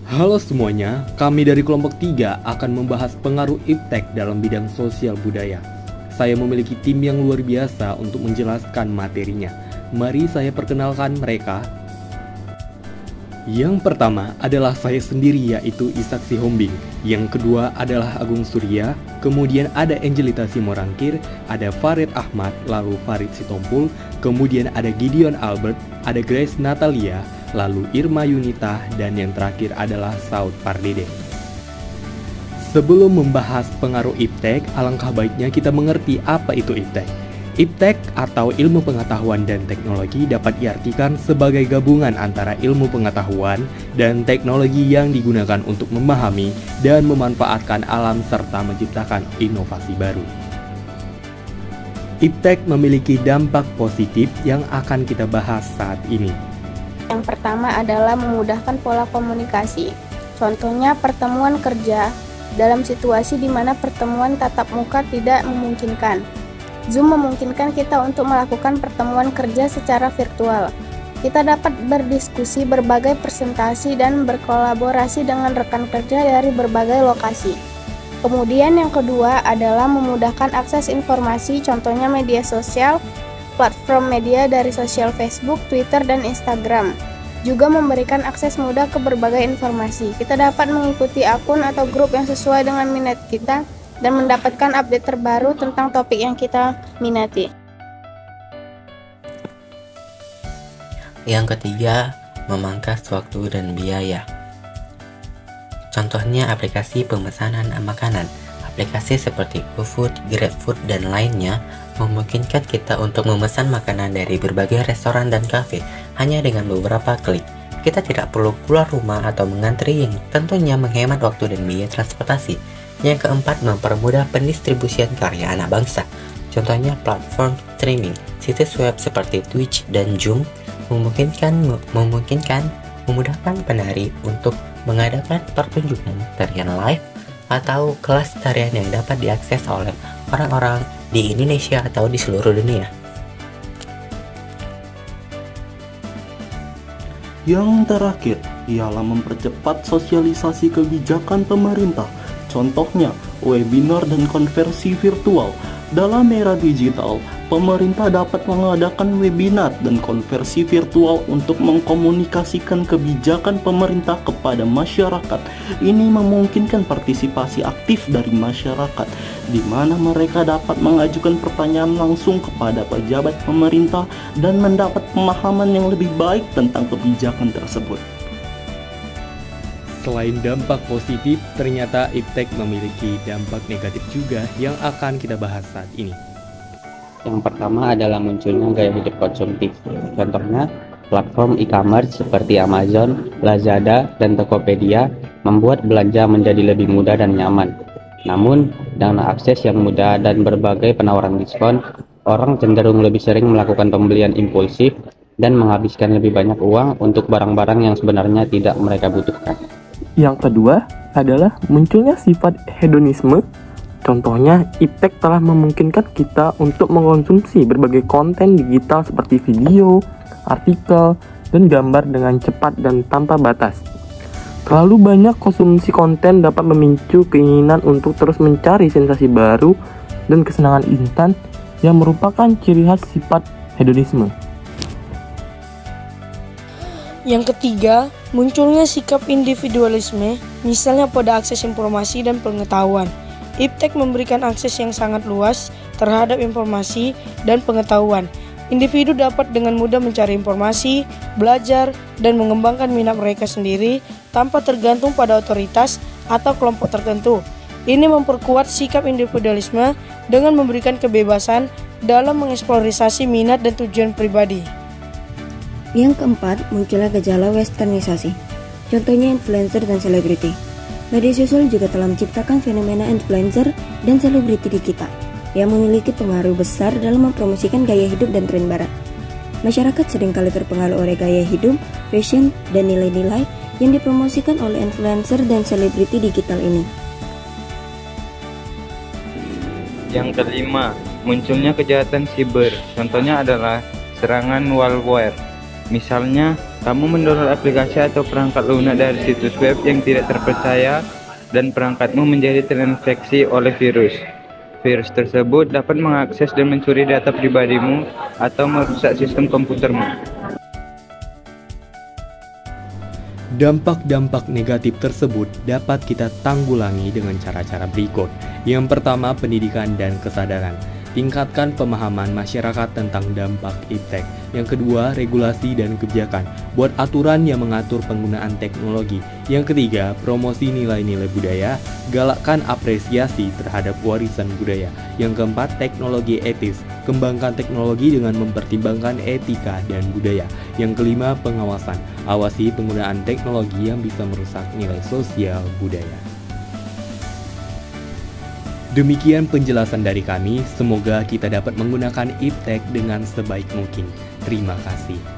Halo semuanya, kami dari kelompok 3 akan membahas pengaruh iptek dalam bidang sosial budaya. Saya memiliki tim yang luar biasa untuk menjelaskan materinya. Mari saya perkenalkan mereka. Yang pertama adalah saya sendiri, yaitu Ishak Sihombing. Yang kedua adalah Agung Surya. Kemudian ada Angelita Simorangkir, ada Farid Ahmad, lalu Farid Sitompul. Kemudian ada Gideon Albert, ada Grace Natalia, lalu Irma Yunita, dan yang terakhir adalah Saud Pardede. Sebelum membahas pengaruh iptek, alangkah baiknya kita mengerti apa itu iptek. Iptek atau ilmu pengetahuan dan teknologi dapat diartikan sebagai gabungan antara ilmu pengetahuan dan teknologi yang digunakan untuk memahami dan memanfaatkan alam serta menciptakan inovasi baru. Iptek memiliki dampak positif yang akan kita bahas saat ini. Yang pertama adalah memudahkan pola komunikasi. Contohnya pertemuan kerja dalam situasi di mana pertemuan tatap muka tidak memungkinkan. Zoom memungkinkan kita untuk melakukan pertemuan kerja secara virtual. Kita dapat berdiskusi, berbagai presentasi, dan berkolaborasi dengan rekan kerja dari berbagai lokasi. Kemudian yang kedua adalah memudahkan akses informasi, contohnya media sosial, platform media dari sosial Facebook, Twitter, dan Instagram. Juga memberikan akses mudah ke berbagai informasi. Kita dapat mengikuti akun atau grup yang sesuai dengan minat kita dan mendapatkan update terbaru tentang topik yang kita minati. Yang ketiga, memangkas waktu dan biaya. Contohnya aplikasi pemesanan makanan. Aplikasi seperti GoFood, GrabFood, dan lainnya memungkinkan kita untuk memesan makanan dari berbagai restoran dan kafe hanya dengan beberapa klik. Kita tidak perlu keluar rumah atau mengantri, yang tentunya menghemat waktu dan biaya transportasi. Yang keempat, mempermudah pendistribusian karya anak bangsa. Contohnya platform streaming, situs web seperti Twitch dan Zoom memudahkan penari untuk mengadakan pertunjukan tarian live atau kelas tarian yang dapat diakses oleh orang-orang di Indonesia atau di seluruh dunia. Yang terakhir ialah mempercepat sosialisasi kebijakan pemerintah. Contohnya, webinar dan konversi virtual. Dalam era digital, pemerintah dapat mengadakan webinar dan konversi virtual untuk mengkomunikasikan kebijakan pemerintah kepada masyarakat. Ini memungkinkan partisipasi aktif dari masyarakat, di mana mereka dapat mengajukan pertanyaan langsung kepada pejabat pemerintah dan mendapat pemahaman yang lebih baik tentang kebijakan tersebut. Selain dampak positif, ternyata iptek memiliki dampak negatif juga yang akan kita bahas saat ini. Yang pertama adalah munculnya gaya hidup konsumtif. Contohnya, platform e-commerce seperti Amazon, Lazada, dan Tokopedia membuat belanja menjadi lebih mudah dan nyaman. Namun, dengan akses yang mudah dan berbagai penawaran diskon, orang cenderung lebih sering melakukan pembelian impulsif dan menghabiskan lebih banyak uang untuk barang-barang yang sebenarnya tidak mereka butuhkan. Yang kedua adalah munculnya sifat hedonisme. Contohnya, iptek telah memungkinkan kita untuk mengkonsumsi berbagai konten digital seperti video, artikel, dan gambar dengan cepat dan tanpa batas. Terlalu banyak konsumsi konten dapat memicu keinginan untuk terus mencari sensasi baru dan kesenangan instan yang merupakan ciri khas sifat hedonisme. Yang ketiga, munculnya sikap individualisme, misalnya pada akses informasi dan pengetahuan. Iptek memberikan akses yang sangat luas terhadap informasi dan pengetahuan. Individu dapat dengan mudah mencari informasi, belajar, dan mengembangkan minat mereka sendiri tanpa tergantung pada otoritas atau kelompok tertentu. Ini memperkuat sikap individualisme dengan memberikan kebebasan dalam mengeksplorasi minat dan tujuan pribadi. Yang keempat, munculnya gejala westernisasi. Contohnya influencer dan selebriti. Media sosial juga telah menciptakan fenomena influencer dan selebriti digital yang memiliki pengaruh besar dalam mempromosikan gaya hidup dan tren barat. Masyarakat seringkali terpengaruh oleh gaya hidup, fashion, dan nilai-nilai yang dipromosikan oleh influencer dan selebriti digital ini. Yang kelima, munculnya kejahatan siber. Contohnya adalah serangan malware. Misalnya, kamu mendownload aplikasi atau perangkat lunak dari situs web yang tidak terpercaya dan perangkatmu menjadi terinfeksi oleh virus. Virus tersebut dapat mengakses dan mencuri data pribadimu atau merusak sistem komputermu. Dampak-dampak negatif tersebut dapat kita tanggulangi dengan cara-cara berikut. Yang pertama, pendidikan dan kesadaran. Tingkatkan pemahaman masyarakat tentang dampak iptek. Yang kedua, regulasi dan kebijakan. Buat aturan yang mengatur penggunaan teknologi. Yang ketiga, promosi nilai-nilai budaya. Galakkan apresiasi terhadap warisan budaya. Yang keempat, teknologi etis. Kembangkan teknologi dengan mempertimbangkan etika dan budaya. Yang kelima, pengawasan. Awasi penggunaan teknologi yang bisa merusak nilai sosial budaya. Demikian penjelasan dari kami, semoga kita dapat menggunakan iptek dengan sebaik mungkin. Terima kasih.